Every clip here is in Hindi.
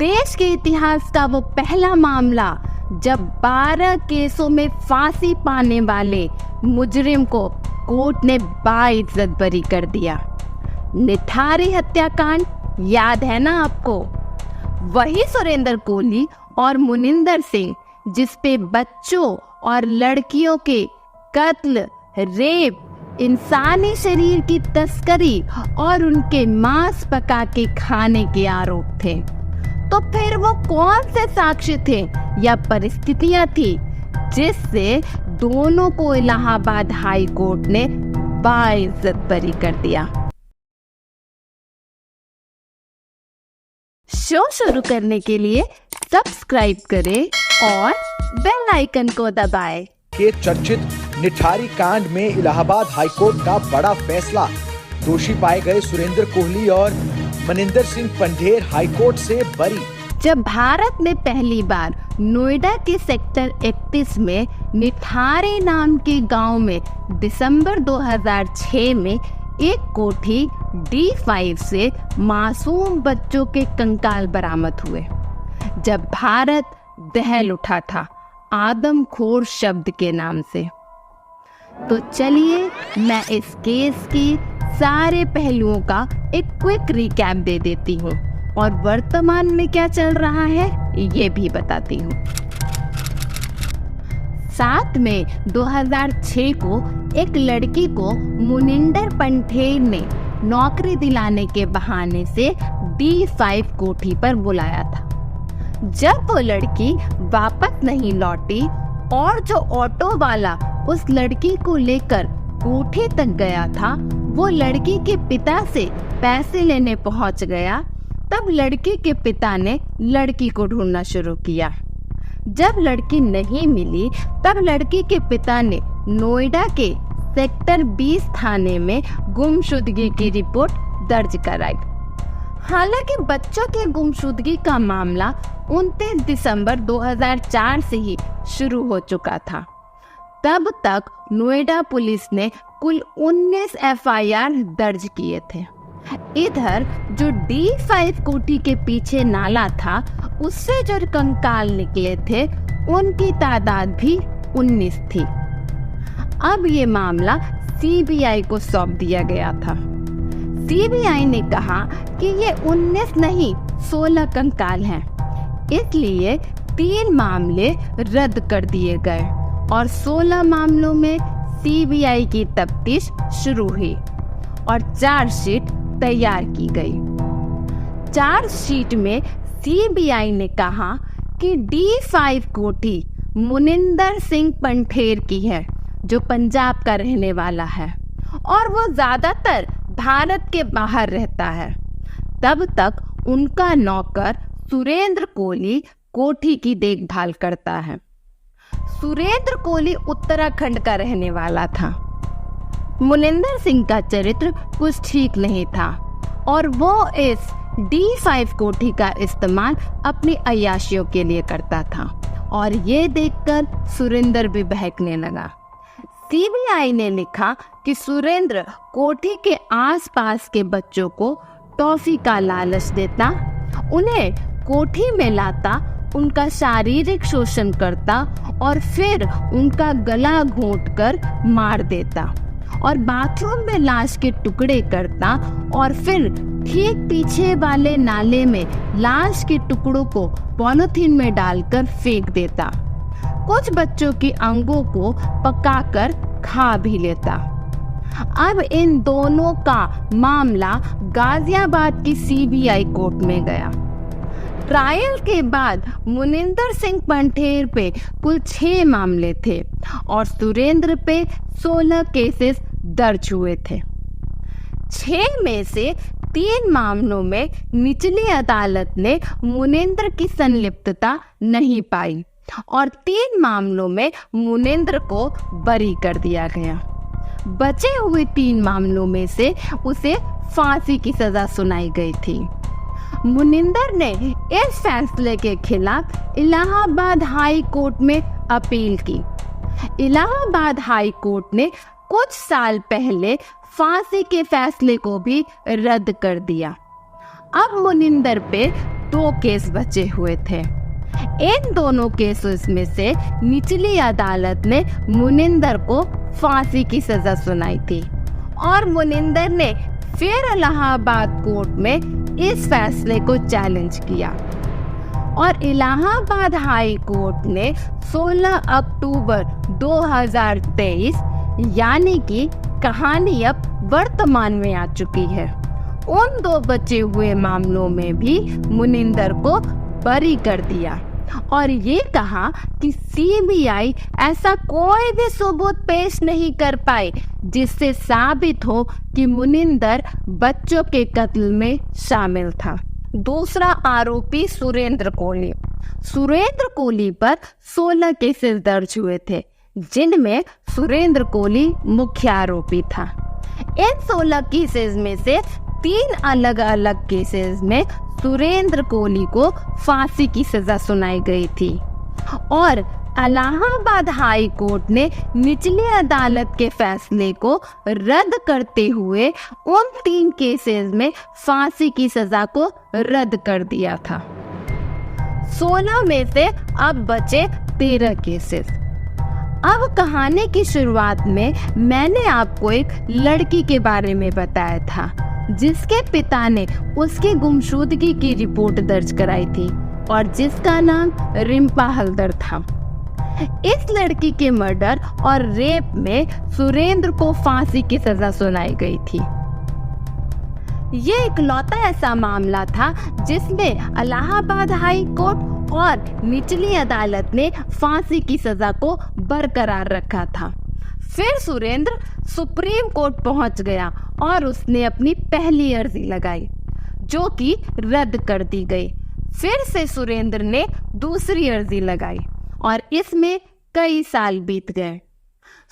देश के इतिहास का वो पहला मामला जब 12 केसों में फांसी पाने वाले मुजरिम को कोर्ट ने बाइज्जत बरी कर दिया। निठारी हत्याकांड याद है ना आपको? वही सुरेंद्र कोहली और मुनिंदर सिंह जिस पे बच्चों और लड़कियों के कत्ल, रेप, इंसानी शरीर की तस्करी और उनके मांस पका के खाने के आरोप थे। तो फिर वो कौन से साक्ष्य थे या परिस्थितियां थी जिससे दोनों को इलाहाबाद हाई कोर्ट ने बाइज्जत बरी कर दिया? शो शुरू करने के लिए सब्सक्राइब करें और बेल आइकन को दबाएं। के चर्चित निठारी कांड में इलाहाबाद हाईकोर्ट का बड़ा फैसला। दोषी पाए गए सुरेंद्र कोहली और मनिंदर सिंह पंढेर हाईकोर्ट से बरी। जब भारत ने पहली बार नोएडा के सेक्टर 31 में निठारी नाम के गांव में दिसंबर 2006 में एक कोठी D5 से मासूम बच्चों के कंकाल बरामद हुए, जब भारत दहल उठा था आदमखोर शब्द के नाम से। तो चलिए मैं इस केस की सारे पहलुओं का एक क्विक रिकैप दे देती हूँ और वर्तमान में क्या चल रहा है ये भी बताती हूँ। 7 मई 2006 को एक लड़की को मुनिंदर पंढेर ने नौकरी दिलाने के बहाने से D5 कोठी पर बुलाया था। जब वो लड़की वापस नहीं लौटी और जो ऑटो वाला उस लड़की को लेकर कोठी तक गया था वो लड़की के पिता से पैसे लेने पहुंच गया, तब लड़की के पिता ने लड़की को ढूंढना शुरू किया। जब लड़की नहीं मिली तब लड़की के पिता ने नोएडा के सेक्टर 20 थाने में गुमशुदगी की रिपोर्ट दर्ज कराई। हालांकि बच्चों की गुमशुदगी का मामला 29 दिसंबर 2004 से ही शुरू हो चुका था। तब तक नोएडा पुलिस ने कुल 19 FIR दर्ज किए थे। इधर जो D5 कोठी के पीछे नाला था उससे जो कंकाल निकले थे उनकी तादाद भी 19 थी। अब ये मामला CBI को सौंप दिया गया था। CBI ने कहा कि ये 19 नहीं 16 कंकाल हैं, इसलिए 3 मामले रद्द कर दिए गए और 16 मामलों में CBI की तफ्तीश शुरू हुई और चार्जशीट तैयार की गई। चार्जशीट में CBI ने कहा कि D5 कोठी मुनिंदर सिंह पंढेर की है जो पंजाब का रहने वाला है और वो ज्यादातर भारत के बाहर रहता है। तब तक उनका नौकर सुरेंद्र कोहली कोठी की देखभाल करता है। सुरेंद्र कोहली उत्तराखंड का रहने वाला था। मुनिंदर सिंह का चरित्र कुछ ठीक नहीं था और वो इस D5 कोठी का इस्तेमाल अपनी अय्याशियों के लिए करता था और ये देखकर सुरेंद्र भी बहकने लगा। CBI ने लिखा कि सुरेंद्र कोठी के आसपास के बच्चों को टॉफी का लालच देता, उन्हें कोठी में लाता, उनका शारीरिक शोषण करता और फिर उनका गला घोंटकर मार देता और बाथरूम में लाश के टुकड़े करता और फिर ठीक पीछे वाले नाले में लाश के टुकड़ों को पॉलीथीन में डालकर फेंक देता। कुछ बच्चों के अंगों को पकाकर खा भी लेता। अब इन दोनों का मामला गाजियाबाद की CBI कोर्ट में गया। ट्रायल के बाद मुनिंदर सिंह पंढेर पे कुल 6 मामले थे और सुरेंद्र पे 16 केसेस दर्ज हुए थे। 6 में से 3 मामलों में निचली अदालत ने मुनिंदर की संलिप्तता नहीं पाई और 3 मामलों में मुनिंदर को बरी कर दिया गया। बचे हुए 3 मामलों में से उसे फांसी की सजा सुनाई गई थी। मुनिंदर ने इस फैसले के खिलाफ इलाहाबाद हाई कोर्ट में अपील की। इलाहाबाद हाई कोर्ट ने कुछ साल पहले फांसी के फैसले को भी रद्द कर दिया। अब मुनिंदर पे 2 केस बचे हुए थे। इन दोनों केसेस में से निचली अदालत ने मुनिंदर को फांसी की सजा सुनाई थी और मुनिंदर ने फिर इलाहाबाद कोर्ट में इस फैसले को चैलेंज किया और इलाहाबाद हाई कोर्ट ने 16 अक्टूबर 2023 यानी कि कहानी अब वर्तमान में आ चुकी है, उन 2 बचे हुए मामलों में भी मुनिंदर को बरी कर दिया और ये कहा कि सीबीआई ऐसा कोई भी सबूत पेश नहीं कर पाई जिससे साबित हो कि मुनिंदर बच्चों के कत्ल में शामिल था। दूसरा आरोपी सुरेंद्र कोहली पर 16 केसेस दर्ज हुए थे, जिनमें सुरेंद्र कोहली मुख्य आरोपी था। इन 16 केसेस में से 3 अलग अलग केसेस में सुरेंद्र कोहली को फांसी की सजा सुनाई गई थी और इलाहाबाद हाई कोर्ट ने निचली अदालत के फैसले को रद्द करते हुए उन 3 केसेस में फांसी की सजा को रद्द कर दिया था। 16 में से अब बचे 13 केसेस। अब कहानी की शुरुआत में मैंने आपको एक लड़की के बारे में बताया था जिसके पिता ने उसकी गुमशुदगी की रिपोर्ट दर्ज कराई थी और जिसका नाम रिम्पा हल्दर था। इस लड़की के मर्डर और रेप में सुरेंद्र को फांसी की सजा सुनाई गई थी। ये इकलौता ऐसा मामला था जिसमें इलाहाबाद हाई कोर्ट और निचली अदालत ने फांसी की सजा को बरकरार रखा था। फिर सुरेंद्र सुप्रीम कोर्ट पहुंच गया और उसने अपनी पहली अर्जी लगाई जो कि रद्द कर दी गई। फिर से सुरेंद्र ने दूसरी अर्जी लगाई और इसमें कई साल बीत गए।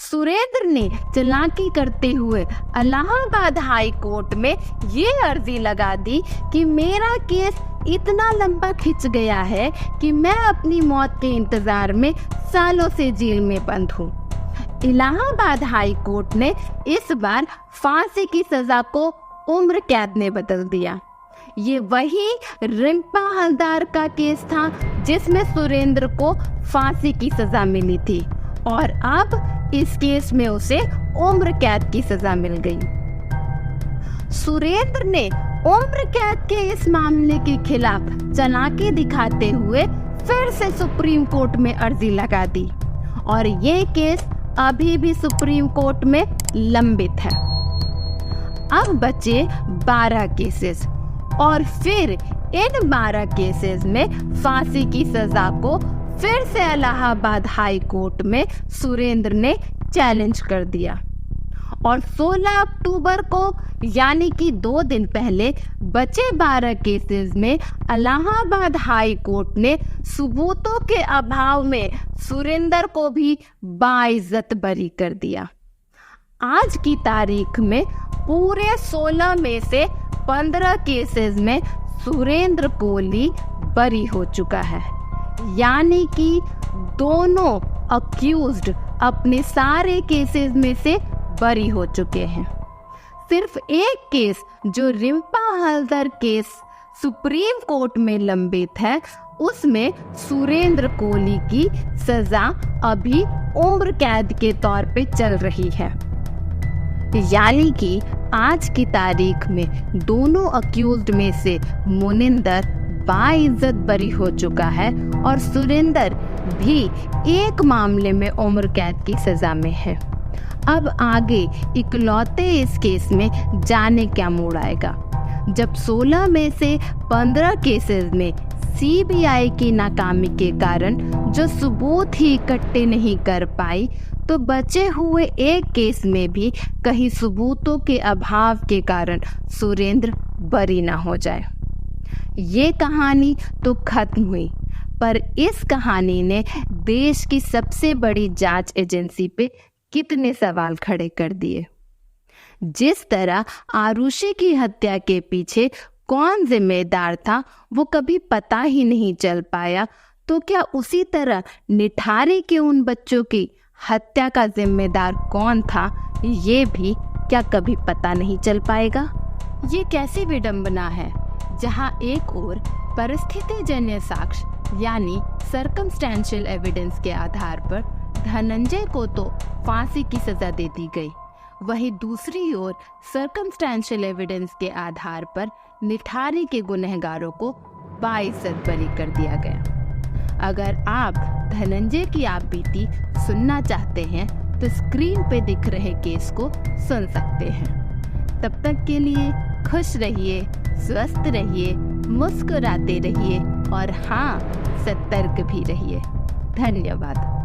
सुरेंद्र ने चालाकी करते हुए इलाहाबाद हाई कोर्ट में ये अर्जी लगा दी कि मेरा केस इतना लंबा खिंच गया है कि मैं अपनी मौत के इंतजार में सालों से जेल में बंद हूँ। इलाहाबाद हाई कोर्ट ने इस बार फांसी की सजा को उम्र कैद में बदल दिया। ये वही रिम्पा हल्दर का केस था जिसमें सुरेंद्र को फांसी की सजा मिली थी और अब इस केस में उसे उम्र कैद की सजा मिल गई। सुरेंद्र ने उम्र कैद के इस मामले के खिलाफ चालाकी दिखाते हुए फिर से सुप्रीम कोर्ट में अर्जी लगा दी और ये केस अभी भी सुप्रीम कोर्ट में लंबित है। अब बचे 12 केसेस और फिर इन 12 केसेस में फांसी की सजा को फिर से इलाहाबाद हाई कोर्ट में सुरेंद्र ने चैलेंज कर दिया और 16 अक्टूबर को यानी कि 2 दिन पहले बचे 12 केसेस में इलाहाबाद हाई कोर्ट ने सबूतों के अभाव में सुरेंद्र को भी बाइज्जत बरी कर दिया। आज की तारीख में पूरे 16 में से 15 केसेस में सुरेंद्र कोहली बरी हो चुका है, यानी कि दोनों अक्यूज्ड अपने सारे केसेस में से बरी हो चुके हैं। सिर्फ एक केस जो Rimpa Haldar case supreme court में लंबित है, उसमें सुरेंद्र कोहली की सजा अभी उम्र कैद के तौर पे चल रही है, यानी कि आज की तारीख में दोनों अक्यूज्ड में से मुनिंदर बाइज्जत बरी हो चुका है और सुरेंद्र भी एक मामले में उम्र कैद की सजा में है। अब आगे इकलौते इस केस में जाने क्या मोड़ आएगा। जब 16 में से 15 केसेस में सीबीआई की नाकामी के कारण जो सबूत ही इकट्ठे नहीं कर पाई, तो बचे हुए एक केस में भी कहीं सबूतों के अभाव के कारण सुरेंद्र बरी ना हो जाए। ये कहानी तो खत्म हुई, पर इस कहानी ने देश की सबसे बड़ी जांच एजेंसी पे कितने सवाल खड़े कर दिए। जिस तरह आरुषि की हत्या के पीछे कौन जिम्मेदार था वो कभी पता ही नहीं चल पाया, तो क्या उसी तरह निठारी के उन बच्चों की हत्या का जिम्मेदार कौन था, ये भी क्या कभी पता नहीं चल पाएगा। ये कैसी विडंबना है, जहां एक ओर परिस्थितिजन्य साक्ष्य यानी सर्कमस्टेंशियल एविडेंस के आधार पर धनंजय को तो फांसी की सजा दे दी गई, वहीं दूसरी ओर सर्कमस्टेंशियल एविडेंस के आधार पर निठारी के गुनहगारों को 22 बरी कर दिया गया। अगर आप धनंजय की आपबीती सुनना चाहते हैं तो स्क्रीन पे दिख रहे केस को सुन सकते हैं। तब तक के लिए खुश रहिए, स्वस्थ रहिए, मुस्कुराते रहिए और हाँ, सतर्क भी रहिए। धन्यवाद।